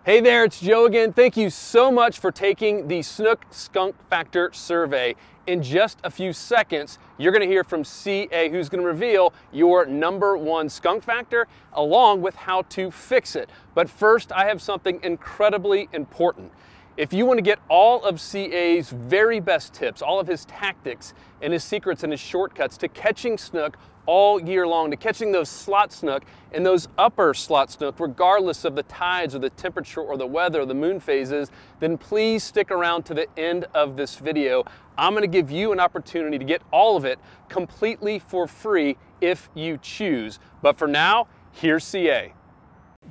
Hey there, it's Joe again. Thank you so much for taking the Snook Skunk Factor survey. In just a few seconds, you're gonna hear from CA, who's gonna reveal your #1 skunk factor, along with how to fix it. But first, I have something incredibly important. If you want to get all of CA's very best tips, all of his tactics and his secrets and his shortcuts to catching snook all year long, to catching those slot snook and those upper slot snook, regardless of the tides or the temperature or the weather or the moon phases, then please stick around to the end of this video. I'm going to give you an opportunity to get all of it completely for free if you choose. But for now, here's CA.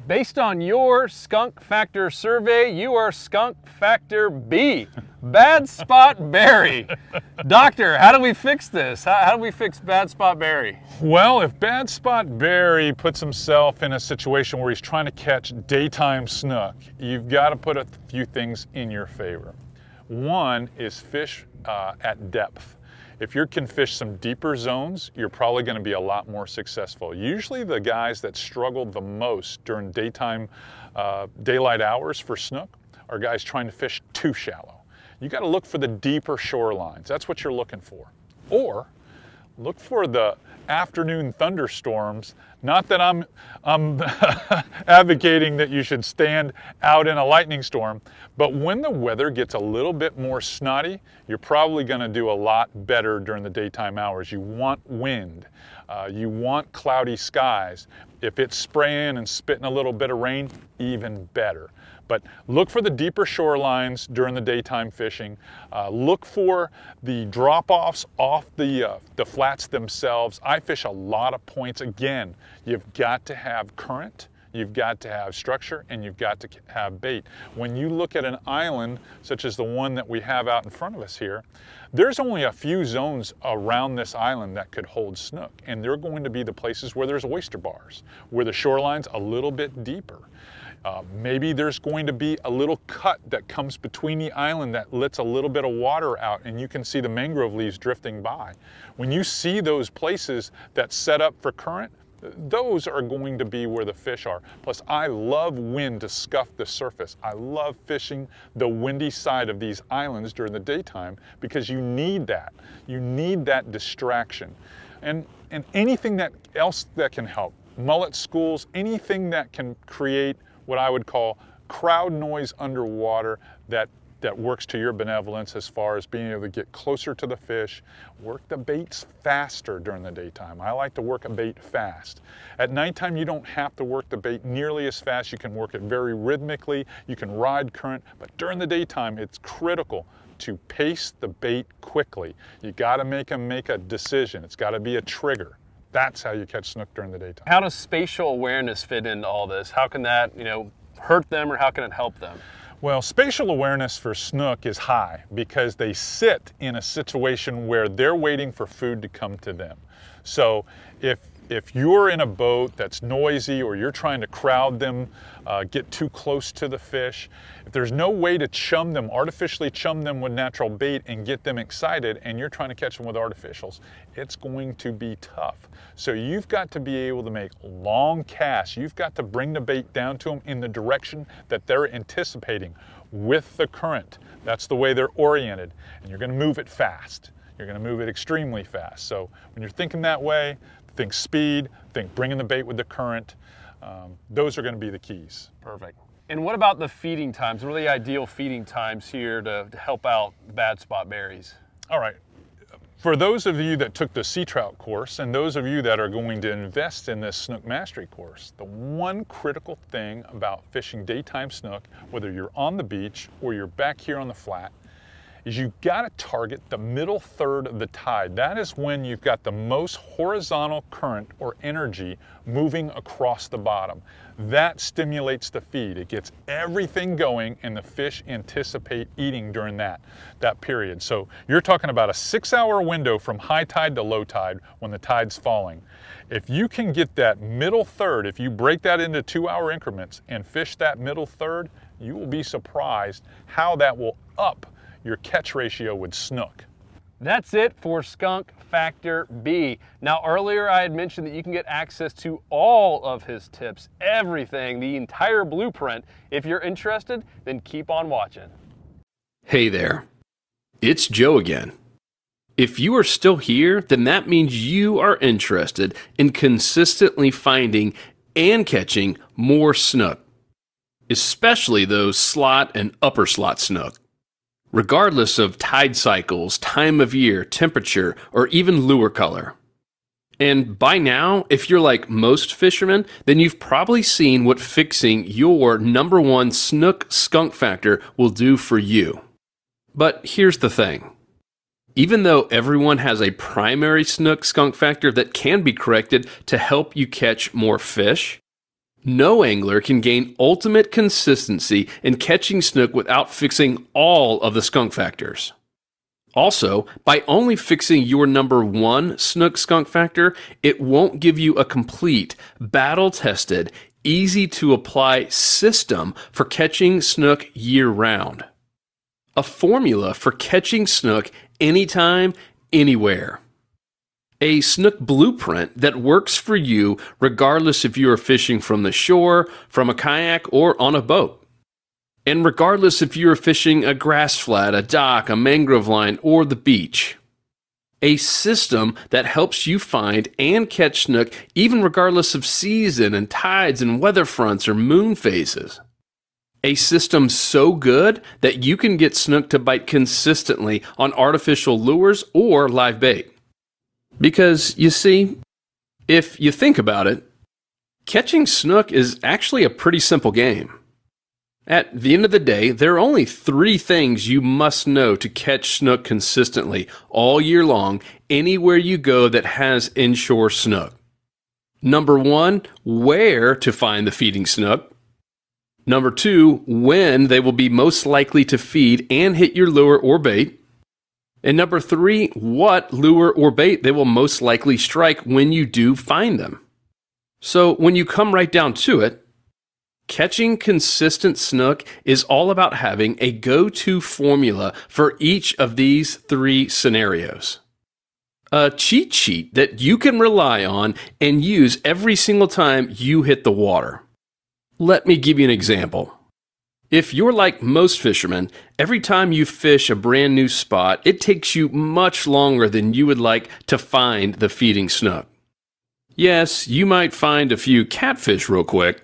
Based on your skunk factor survey, you are skunk factor B, bad spot berry. Doctor, how do we fix this? How do we fix bad spot berry? Well, if bad spot berry puts himself in a situation where he's trying to catch daytime snook, you've got to put a few things in your favor. One is fish at depth. If you can fish some deeper zones, you're probably going to be a lot more successful. Usually the guys that struggle the most during daytime, daylight hours for snook are guys trying to fish too shallow. You got to look for the deeper shorelines. That's what you're looking for. Or look for the afternoon thunderstorms. Not that I'm advocating that you should stand out in a lightning storm, but when the weather gets a little bit more snotty, you're probably going to do a lot better during the daytime hours. You want wind. You want cloudy skies. If it's spraying and spitting a little bit of rain, even better. But look for the deeper shorelines during the daytime fishing. Look for the drop-offs off the flats themselves. I fish a lot of points. Again, you've got to have current, you've got to have structure, and you've got to have bait. When you look at an island, such as the one that we have out in front of us here, there's only a few zones around this island that could hold snook, and they're going to be the places where there's oyster bars, where the shoreline's a little bit deeper. Maybe there's going to be a little cut that comes between the island that lets a little bit of water out and you can see the mangrove leaves drifting by. When you see those places that set up for current, those are going to be where the fish are. Plus, I love wind to scuff the surface. I love fishing the windy side of these islands during the daytime because you need that. You need that distraction. And anything else that can help. Mullet schools, anything that can create what I would call crowd noise underwater that works to your benevolence as far as being able to get closer to the fish. Work the baits faster during the daytime. I like to work a bait fast. At nighttime, you don't have to work the bait nearly as fast. You can work it very rhythmically. You can ride current, but during the daytime, it's critical to pace the bait quickly. You gotta make them make a decision. It's gotta be a trigger. That's how you catch snook during the daytime. How does spatial awareness fit into all this? How can that, hurt them or how can it help them? Well, spatial awareness for snook is high because they sit in a situation where they're waiting for food to come to them. So if you're in a boat that's noisy or you're trying to crowd them, get too close to the fish, if there's no way to chum them, artificially chum them with natural bait and get them excited and you're trying to catch them with artificials, it's going to be tough. So you've got to be able to make long casts. You've got to bring the bait down to them in the direction that they're anticipating with the current. That's the way they're oriented. And you're going to move it fast. You're going to move it extremely fast. So when you're thinking that way, think speed, think bringing the bait with the current. Those are going to be the keys. Perfect. And what about the feeding times? What are the ideal feeding times here to help out bad spot berries? All right. For those of you that took the sea trout course and those of you that are going to invest in this snook mastery course, the one critical thing about fishing daytime snook, whether you're on the beach or you're back here on the flat, is you got to target the middle third of the tide. That is when you've got the most horizontal current or energy moving across the bottom. That stimulates the feed. It gets everything going and the fish anticipate eating during that period. So you're talking about a 6-hour window from high tide to low tide when the tide's falling. If you can get that middle third, if you break that into 2-hour increments and fish that middle third, you will be surprised how that will up your catch ratio with snook. That's it for Skunk Factor B. Now, earlier I had mentioned that you can get access to all of his tips, everything, the entire blueprint. If you're interested, then keep on watching. Hey there, it's Joe again. If you are still here, then that means you are interested in consistently finding and catching more snook, especially those slot and upper slot snook. Regardless of tide cycles, time of year, temperature, or even lure color. And by now, if you're like most fishermen, then you've probably seen what fixing your #1 snook skunk factor will do for you. But here's the thing. Even though everyone has a primary snook skunk factor that can be corrected to help you catch more fish, no angler can gain ultimate consistency in catching snook without fixing all of the skunk factors. Also, by only fixing your #1 snook skunk factor, it won't give you a complete, battle-tested, easy-to-apply system for catching snook year-round. A formula for catching snook anytime, anywhere. A snook blueprint that works for you regardless if you are fishing from the shore, from a kayak, or on a boat. And regardless if you are fishing a grass flat, a dock, a mangrove line, or the beach. A system that helps you find and catch snook even regardless of season and tides and weather fronts or moon phases. A system so good that you can get snook to bite consistently on artificial lures or live bait. Because, you see, if you think about it, catching snook is actually a pretty simple game. At the end of the day, there are only 3 things you must know to catch snook consistently all year long anywhere you go that has inshore snook. #1, where to find the feeding snook. #2, when they will be most likely to feed and hit your lure or bait. And #3, what lure or bait they will most likely strike when you do find them. So when you come right down to it, catching consistent snook is all about having a go-to formula for each of these 3 scenarios. A cheat sheet that you can rely on and use every single time you hit the water. Let me give you an example. If you're like most fishermen, every time you fish a brand new spot, it takes you much longer than you would like to find the feeding snook. Yes, you might find a few catfish real quick,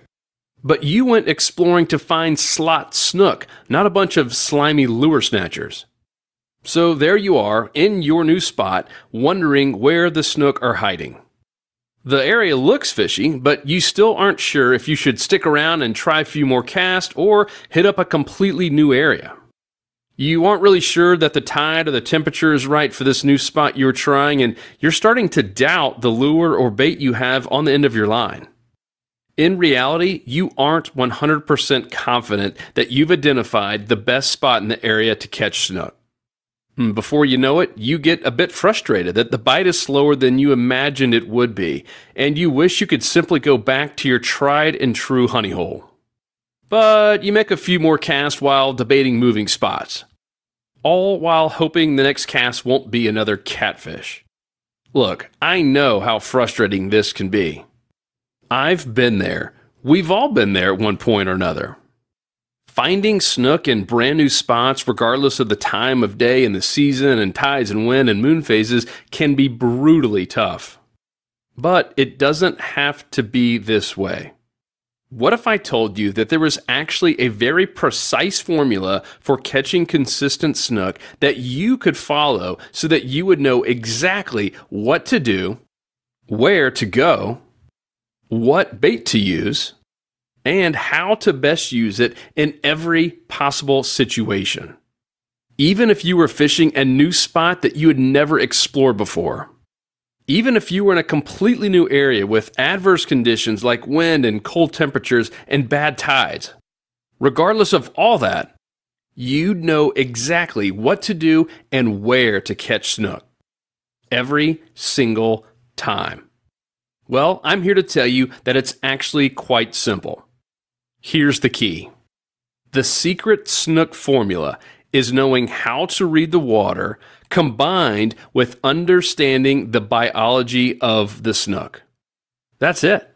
but you went exploring to find slot snook, not a bunch of slimy lure snatchers. So there you are in your new spot, wondering where the snook are hiding. The area looks fishy, but you still aren't sure if you should stick around and try a few more casts or hit up a completely new area. You aren't really sure that the tide or the temperature is right for this new spot you're trying, and you're starting to doubt the lure or bait you have on the end of your line. In reality, you aren't 100% confident that you've identified the best spot in the area to catch snook. Before you know it, you get a bit frustrated that the bite is slower than you imagined it would be, and you wish you could simply go back to your tried and true honey hole. But you make a few more casts while debating moving spots, all while hoping the next cast won't be another catfish. Look, I know how frustrating this can be. I've been there. We've all been there at one point or another. Finding snook in brand new spots, regardless of the time of day and the season and tides and wind and moon phases, can be brutally tough. But it doesn't have to be this way. What if I told you that there was actually a very precise formula for catching consistent snook that you could follow so that you would know exactly what to do, where to go, what bait to use, and how to best use it in every possible situation. Even if you were fishing a new spot that you had never explored before. Even if you were in a completely new area with adverse conditions like wind and cold temperatures and bad tides. Regardless of all that, you'd know exactly what to do and where to catch snook. Every single time. Well, I'm here to tell you that it's actually quite simple. Here's the key. The secret snook formula is knowing how to read the water, combined with understanding the biology of the snook. That's it.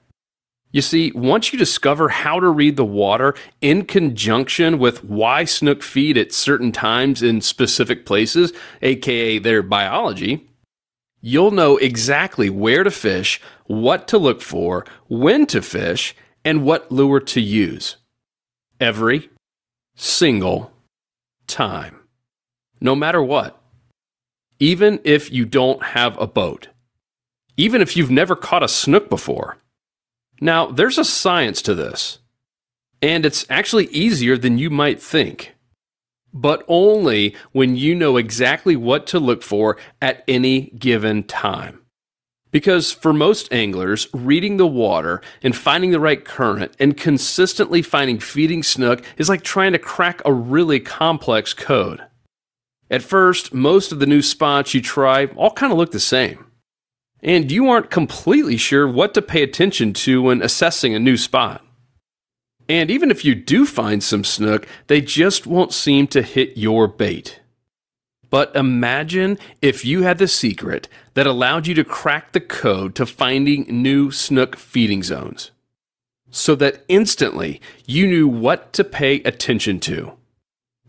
You see, once you discover how to read the water in conjunction with why snook feed at certain times in specific places, aka their biology, you'll know exactly where to fish, what to look for, when to fish, and what lure to use. Every single time. No matter what. Even if you don't have a boat. Even if you've never caught a snook before. Now, there's a science to this, and it's actually easier than you might think, but only when you know exactly what to look for at any given time. Because for most anglers, reading the water and finding the right current and consistently finding feeding snook is like trying to crack a really complex code. At first, most of the new spots you try all kind of look the same. And you aren't completely sure what to pay attention to when assessing a new spot. And even if you do find some snook, they just won't seem to hit your bait. But imagine if you had the secret that allowed you to crack the code to finding new snook feeding zones, so that instantly you knew what to pay attention to.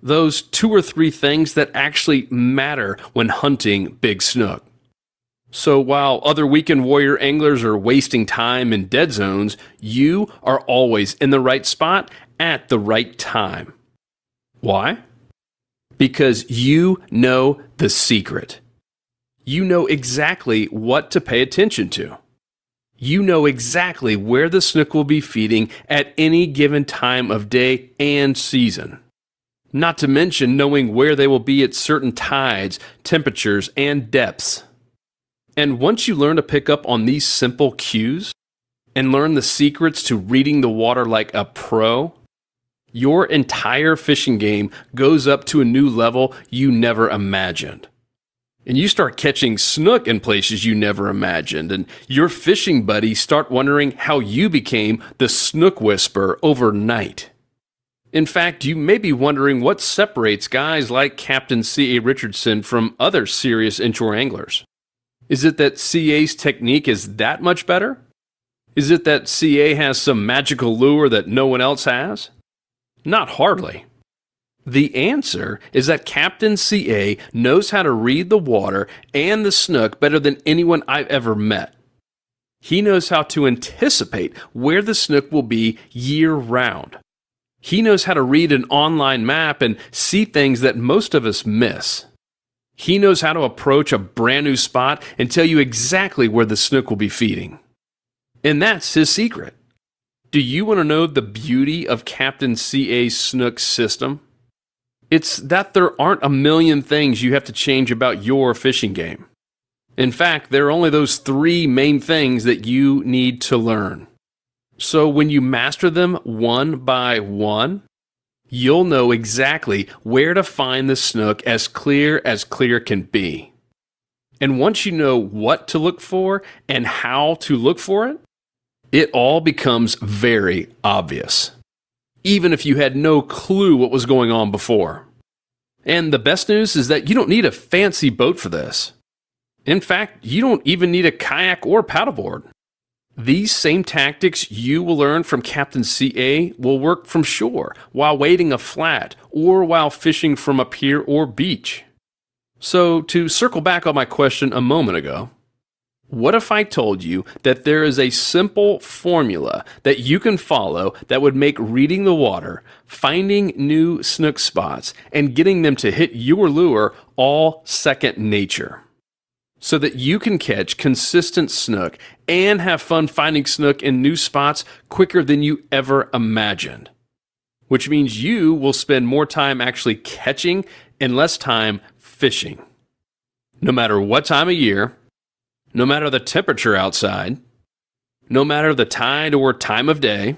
Those 2 or 3 things that actually matter when hunting big snook. So while other weekend warrior anglers are wasting time in dead zones, you are always in the right spot at the right time. Why? Because you know the secret. You know exactly what to pay attention to. You know exactly where the snook will be feeding at any given time of day and season. Not to mention knowing where they will be at certain tides, temperatures, and depths. And once you learn to pick up on these simple cues and learn the secrets to reading the water like a pro, your entire fishing game goes up to a new level you never imagined. And you start catching snook in places you never imagined, and your fishing buddies start wondering how you became the snook whisperer overnight. In fact, you may be wondering what separates guys like Captain C.A. Richardson from other serious inshore anglers. Is it that CA's technique is that much better? Is it that CA has some magical lure that no one else has? Not hardly. The answer is that Captain CA knows how to read the water and the snook better than anyone I've ever met. He knows how to anticipate where the snook will be year-round. He knows how to read an online map and see things that most of us miss. He knows how to approach a brand new spot and tell you exactly where the snook will be feeding. And that's his secret. Do you want to know the beauty of Captain CA's snook system? It's that there aren't a million things you have to change about your fishing game. In fact, there are only those 3 main things that you need to learn. So when you master them one by one, you'll know exactly where to find the snook as clear can be. And once you know what to look for and how to look for it, it all becomes very obvious, even if you had no clue what was going on before. And the best news is that you don't need a fancy boat for this. In fact, you don't even need a kayak or paddleboard. These same tactics you will learn from Captain CA will work from shore, while wading a flat, or while fishing from a pier or beach. So, to circle back on my question a moment ago, what if I told you that there is a simple formula that you can follow that would make reading the water, finding new snook spots, and getting them to hit your lure all second nature? So that you can catch consistent snook and have fun finding snook in new spots quicker than you ever imagined. Which means you will spend more time actually catching and less time fishing. No matter what time of year, no matter the temperature outside, no matter the tide or time of day,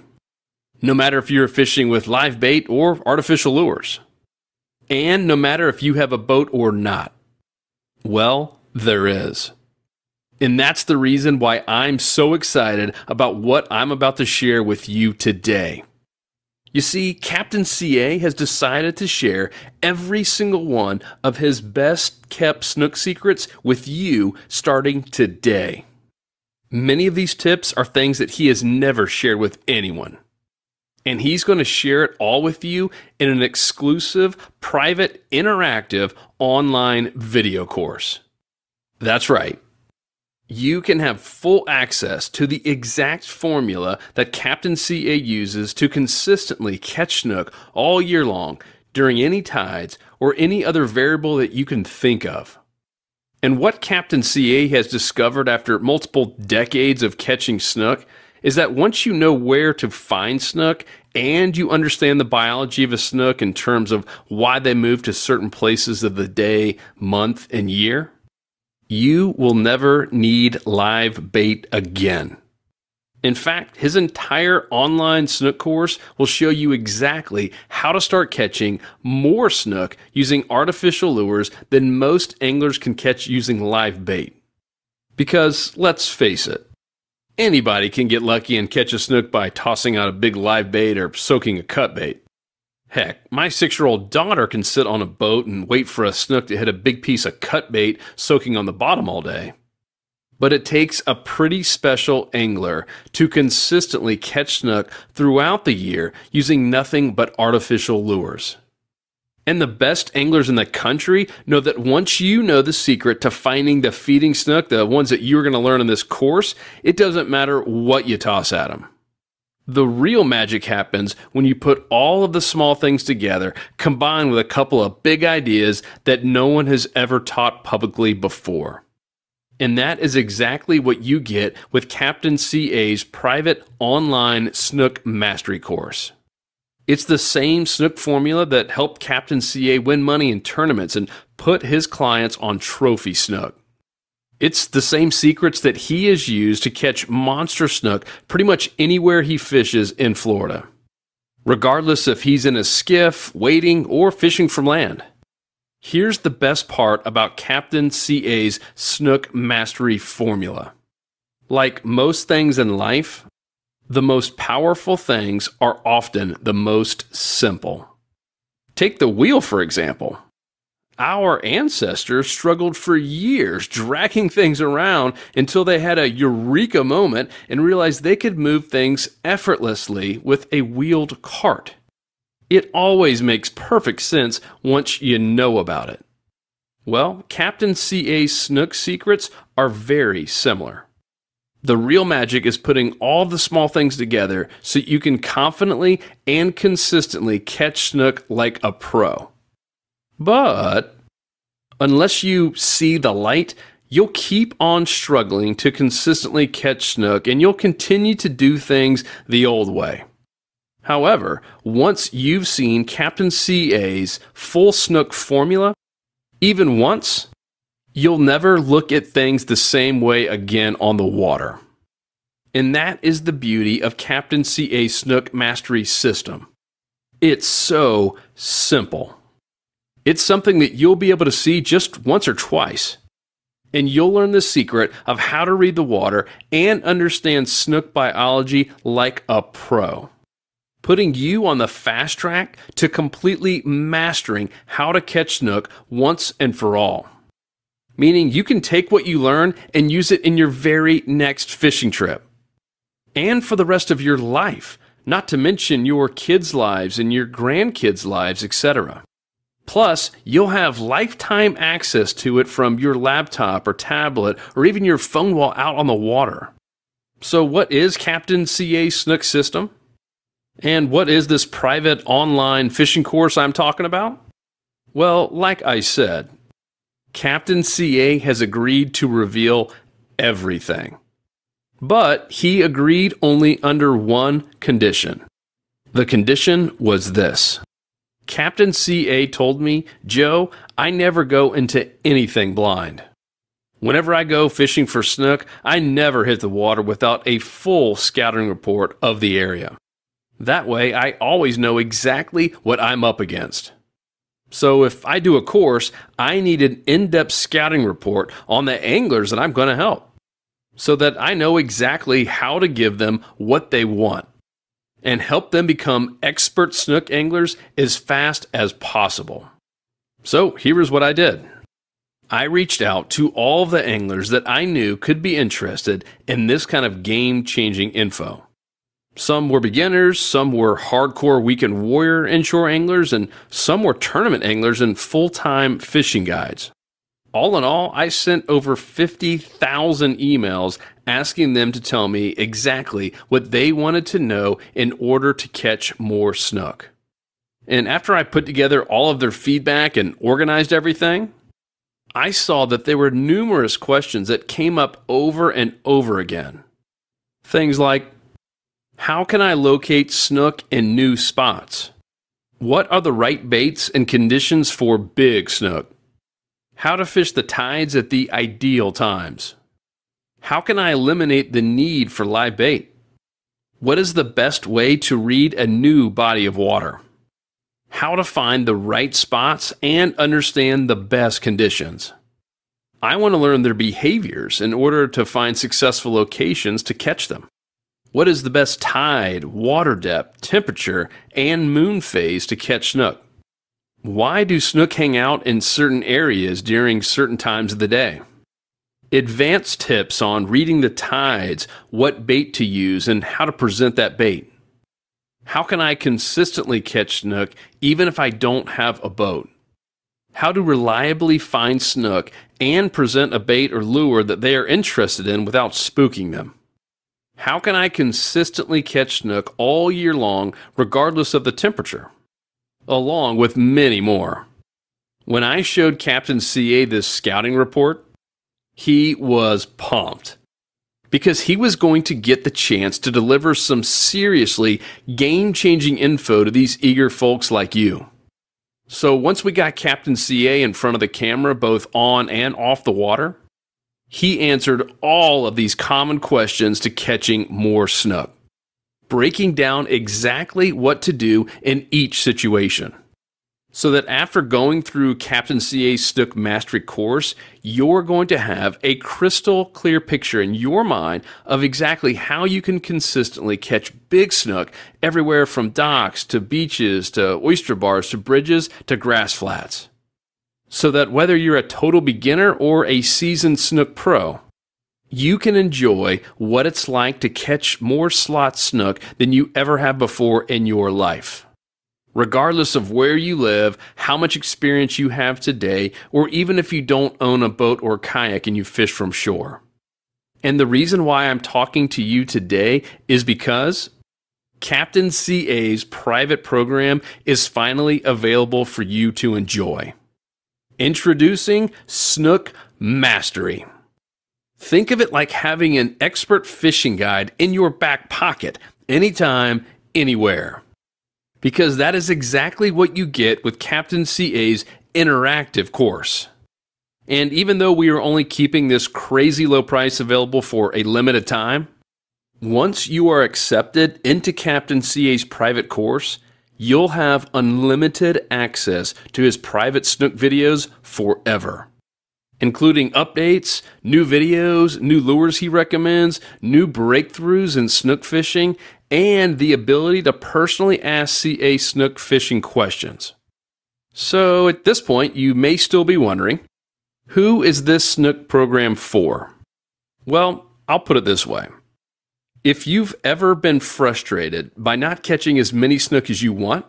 no matter if you're fishing with live bait or artificial lures, and no matter if you have a boat or not. Well, there is. And that's the reason why I'm so excited about what I'm about to share with you today. You see, Captain CA has decided to share every single one of his best kept snook secrets with you starting today. Many of these tips are things that he has never shared with anyone. And he's going to share it all with you in an exclusive, private, interactive, online video course. That's right. You can have full access to the exact formula that Captain CA uses to consistently catch snook all year long during any tides or any other variable that you can think of. And what Captain CA has discovered after multiple decades of catching snook is that once you know where to find snook and you understand the biology of a snook in terms of why they move to certain places of the day, month, and year, you will never need live bait again. In fact, his entire online snook course will show you exactly how to start catching more snook using artificial lures than most anglers can catch using live bait. Because, let's face it, anybody can get lucky and catch a snook by tossing out a big live bait or soaking a cut bait. Heck, my 6-year-old daughter can sit on a boat and wait for a snook to hit a big piece of cut bait soaking on the bottom all day. But it takes a pretty special angler to consistently catch snook throughout the year using nothing but artificial lures. And the best anglers in the country know that once you know the secret to finding the feeding snook, the ones that you're going to learn in this course, it doesn't matter what you toss at them. The real magic happens when you put all of the small things together, combined with a couple of big ideas that no one has ever taught publicly before. And that is exactly what you get with Captain CA's private online snook mastery course. It's the same snook formula that helped Captain CA win money in tournaments and put his clients on trophy snook. It's the same secrets that he has used to catch monster snook pretty much anywhere he fishes in Florida, regardless if he's in a skiff, wading, or fishing from land. Here's the best part about Captain CA's snook mastery formula. Like most things in life, the most powerful things are often the most simple. Take the wheel, for example. Our ancestors struggled for years dragging things around until they had a eureka moment and realized they could move things effortlessly with a wheeled cart. It always makes perfect sense once you know about it. Well, Captain CA's snook secrets are very similar. The real magic is putting all the small things together so you can confidently and consistently catch snook like a pro. But unless you see the light, you'll keep on struggling to consistently catch snook and you'll continue to do things the old way. However, once you've seen Captain CA's full snook formula, even once, you'll never look at things the same way again on the water. And that is the beauty of Captain CA's snook mastery system. It's so simple. It's something that you'll be able to see just once or twice. And you'll learn the secret of how to read the water and understand snook biology like a pro, putting you on the fast track to completely mastering how to catch snook once and for all. Meaning you can take what you learn and use it in your very next fishing trip. And for the rest of your life, not to mention your kids' lives and your grandkids' lives, etc. Plus, you'll have lifetime access to it from your laptop or tablet or even your phone while out on the water. So what is Captain CA's snook system? And what is this private online fishing course I'm talking about? Well, like I said, Captain CA has agreed to reveal everything. But he agreed only under one condition. The condition was this. Captain CA told me, Joe, I never go into anything blind. Whenever I go fishing for snook, I never hit the water without a full scouting report of the area. That way, I always know exactly what I'm up against. So if I do a course, I need an in-depth scouting report on the anglers that I'm going to help, so that I know exactly how to give them what they want. and help them become expert snook anglers as fast as possible. So here is what I did. I reached out to all the anglers that I knew could be interested in this kind of game-changing info. Some were beginners, some were hardcore weekend warrior inshore anglers, and some were tournament anglers and full-time fishing guides. All in all, I sent over 50,000 emails asking them to tell me exactly what they wanted to know in order to catch more snook. And after I put together all of their feedback and organized everything, I saw that there were numerous questions that came up over and over again. Things like, how can I locate snook in new spots? What are the right baits and conditions for big snook? How to fish the tides at the ideal times? How can I eliminate the need for live bait? What is the best way to read a new body of water? How to find the right spots and understand the best conditions. I want to learn their behaviors in order to find successful locations to catch them. What is the best tide, water depth, temperature, and moon phase to catch snook? Why do snook hang out in certain areas during certain times of the day? Advanced tips on reading the tides, what bait to use, and how to present that bait. How can I consistently catch snook even if I don't have a boat? How to reliably find snook and present a bait or lure that they are interested in without spooking them? How can I consistently catch snook all year long regardless of the temperature? Along with many more. When I showed Captain CA this scouting report, he was pumped, because he was going to get the chance to deliver some seriously game-changing info to these eager folks like you. So once we got Captain CA in front of the camera, both on and off the water, he answered all of these common questions to catching more snook, breaking down exactly what to do in each situation. So that after going through Captain CA's Snook Mastery course, you're going to have a crystal clear picture in your mind of exactly how you can consistently catch big snook everywhere from docks to beaches to oyster bars to bridges to grass flats. So that whether you're a total beginner or a seasoned snook pro, you can enjoy what it's like to catch more slot snook than you ever have before in your life. Regardless of where you live, how much experience you have today, or even if you don't own a boat or kayak and you fish from shore. And the reason why I'm talking to you today is because Captain CA's private program is finally available for you to enjoy. Introducing Snook Mastery. Think of it like having an expert fishing guide in your back pocket, anytime, anywhere. Because that is exactly what you get with Captain CA's interactive course. And even though we are only keeping this crazy low price available for a limited time, once you are accepted into Captain CA's private course, you'll have unlimited access to his private snook videos forever, including updates, new videos, new lures he recommends, new breakthroughs in snook fishing, and the ability to personally ask CA snook fishing questions. So at this point, you may still be wondering, who is this snook program for? Well, I'll put it this way. If you've ever been frustrated by not catching as many snook as you want,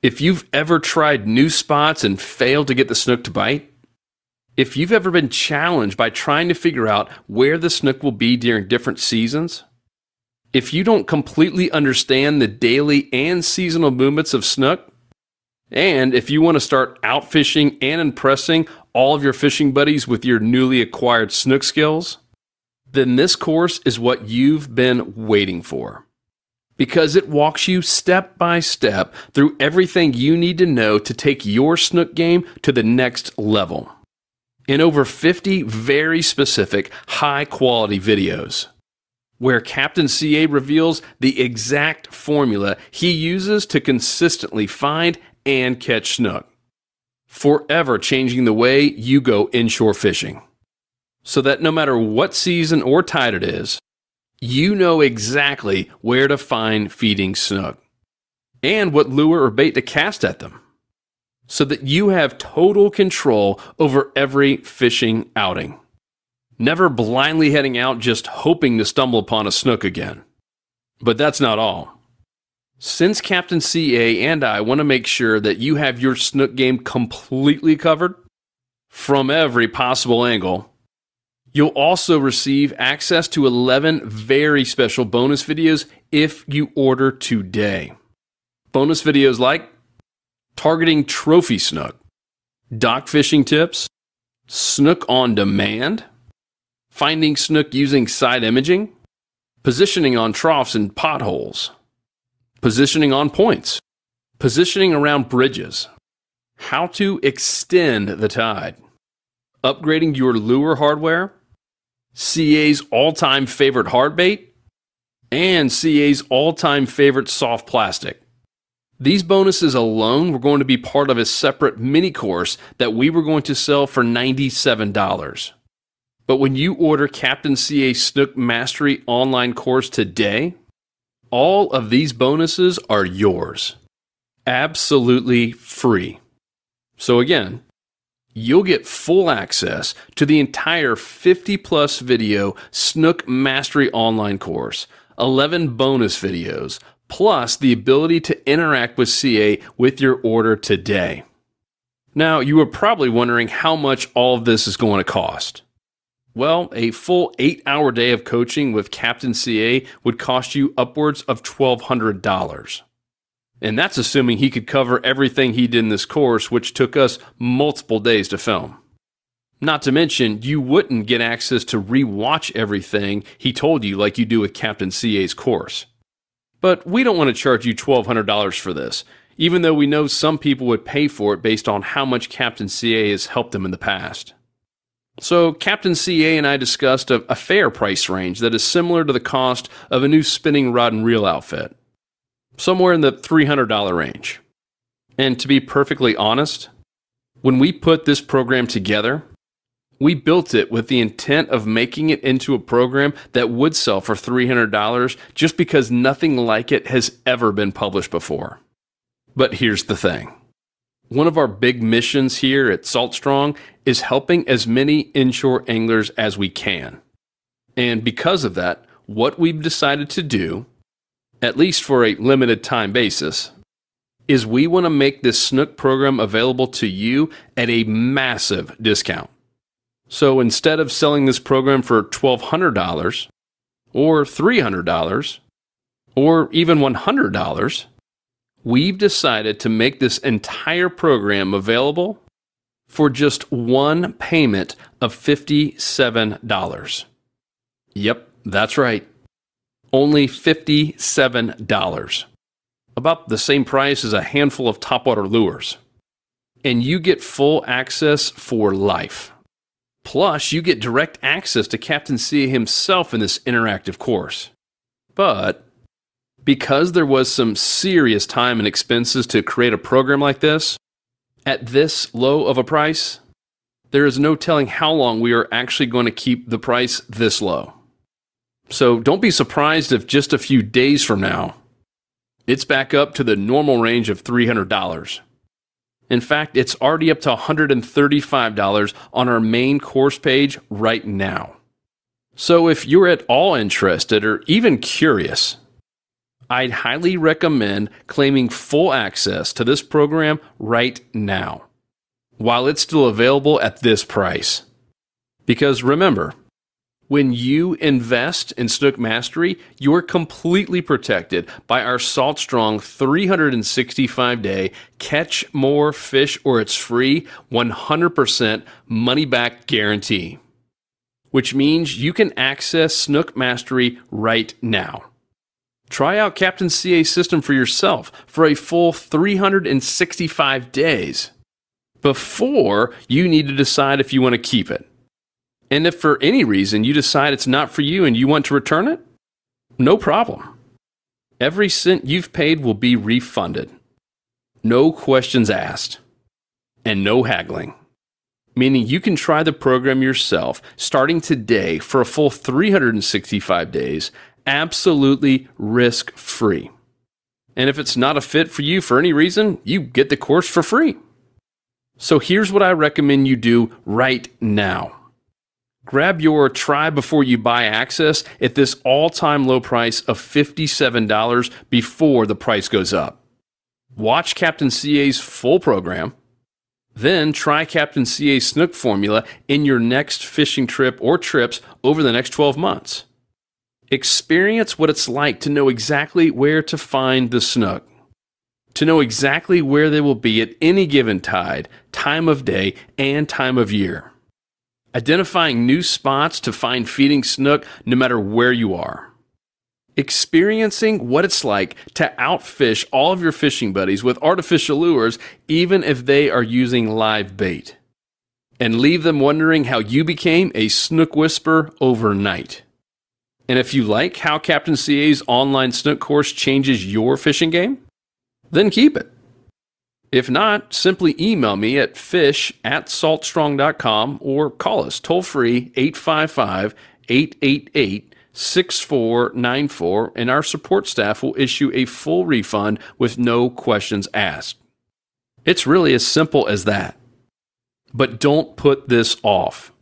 if you've ever tried new spots and failed to get the snook to bite, if you've ever been challenged by trying to figure out where the snook will be during different seasons, if you don't completely understand the daily and seasonal movements of snook, and if you want to start out fishing and impressing all of your fishing buddies with your newly acquired snook skills, then this course is what you've been waiting for. Because it walks you step by step through everything you need to know to take your snook game to the next level. In over 50 very specific, high-quality videos, where Captain CA reveals the exact formula he uses to consistently find and catch snook, forever changing the way you go inshore fishing. So that no matter what season or tide it is, You know exactly where to find feeding snook and what lure or bait to cast at them, so that you have total control over every fishing outing. Never blindly heading out just hoping to stumble upon a snook again. But that's not all. Since Captain CA and I want to make sure that you have your snook game completely covered from every possible angle, you'll also receive access to 11 very special bonus videos if you order today. Bonus videos like targeting trophy snook, dock fishing tips, snook on demand, finding snook using side imaging, positioning on troughs and potholes, positioning on points, positioning around bridges, how to extend the tide, upgrading your lure hardware, CA's all-time favorite hard bait, and CA's all-time favorite soft plastic. These bonuses alone were going to be part of a separate mini course that we were going to sell for $97. But when you order Captain CA Snook Mastery online course today, all of these bonuses are yours. Absolutely free. So again, you'll get full access to the entire 50-plus video Snook Mastery online course, 11 bonus videos, plus the ability to interact with CA with your order today. Now, you are probably wondering how much all of this is going to cost. Well, a full 8-hour day of coaching with Captain CA would cost you upwards of $1,200. And that's assuming he could cover everything he did in this course, which took us multiple days to film. Not to mention, you wouldn't get access to re-watch everything he told you like you do with Captain CA's course. But we don't want to charge you $1,200 for this, even though we know some people would pay for it based on how much Captain CA has helped them in the past. So Captain CA and I discussed a fair price range that is similar to the cost of a new spinning rod and reel outfit, somewhere in the $300 range. And to be perfectly honest, when we put this program together, we built it with the intent of making it into a program that would sell for $300 just because nothing like it has ever been published before. But here's the thing. One of our big missions here at Salt Strong is helping as many inshore anglers as we can. And because of that, what we've decided to do, at least for a limited time basis, is we want to make this snook program available to you at a massive discount. So instead of selling this program for $1,200 or $300 or even $100, we've decided to make this entire program available for just one payment of $57. Yep, that's right. Only $57. About the same price as a handful of topwater lures. And you get full access for life. Plus, you get direct access to Captain CA himself in this interactive course. But because there was some serious time and expenses to create a program like this, at this low of a price, there is no telling how long we are actually going to keep the price this low. So don't be surprised if just a few days from now, it's back up to the normal range of $300. In fact, it's already up to $135 on our main course page right now. So if you're at all interested or even curious, I'd highly recommend claiming full access to this program right now, while it's still available at this price. Because remember, when you invest in Snook Mastery, you're completely protected by our Salt Strong 365-day Catch More Fish or It's Free 100% money-back guarantee, which means you can access Snook Mastery right now. Try out Captain CA's system for yourself for a full 365 days before you need to decide if you want to keep it. And if for any reason you decide it's not for you and you want to return it, no problem. Every cent you've paid will be refunded. No questions asked. And no haggling. meaning you can try the program yourself starting today for a full 365 days, absolutely risk-free. And if it's not a fit for you for any reason, you get the course for free. So here's what I recommend you do right now. Grab your try before you buy access at this all-time low price of $57 before the price goes up. Watch Captain CA's full program. Then try Captain CA's snook formula in your next fishing trip or trips over the next 12 months. Experience what it's like to know exactly where to find the snook, to know exactly where they will be at any given tide, time of day, and time of year. Identifying new spots to find feeding snook no matter where you are. Experiencing what it's like to outfish all of your fishing buddies with artificial lures even if they are using live bait. And leave them wondering how you became a snook whisperer overnight. And if you like how Captain CA's online snook course changes your fishing game, then keep it. If not, simply email me at fish@saltstrong.com or call us toll-free 855-888-6494 and our support staff will issue a full refund with no questions asked. It's really as simple as that. But don't put this off.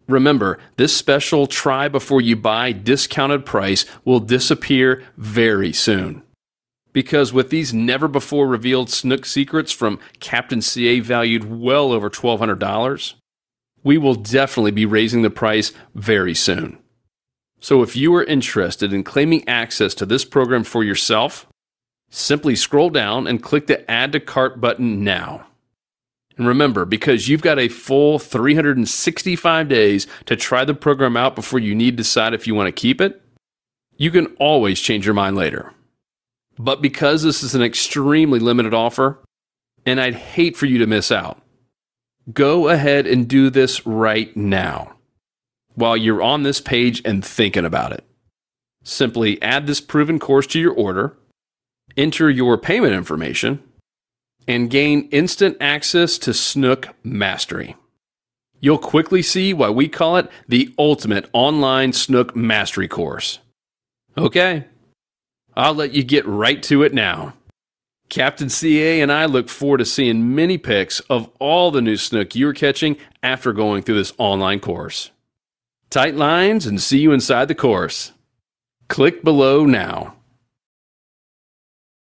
Remember, this special try before you buy discounted price will disappear very soon. Because with these never-before revealed snook secrets from Captain CA valued well over $1,200, we will definitely be raising the price very soon. So if you are interested in claiming access to this program for yourself, simply scroll down and click the Add to Cart button now. And remember, because you've got a full 365 days to try the program out before you need to decide if you want to keep it, you can always change your mind later. But because this is an extremely limited offer, and I'd hate for you to miss out, go ahead and do this right now while you're on this page and thinking about it. Simply add this proven course to your order, enter your payment information, and gain instant access to Snook Mastery. You'll quickly see why we call it the ultimate online Snook Mastery course. Okay, I'll let you get right to it now. Captain CA and I look forward to seeing many pics of all the new snook you're catching after going through this online course. Tight lines and see you inside the course. Click below now.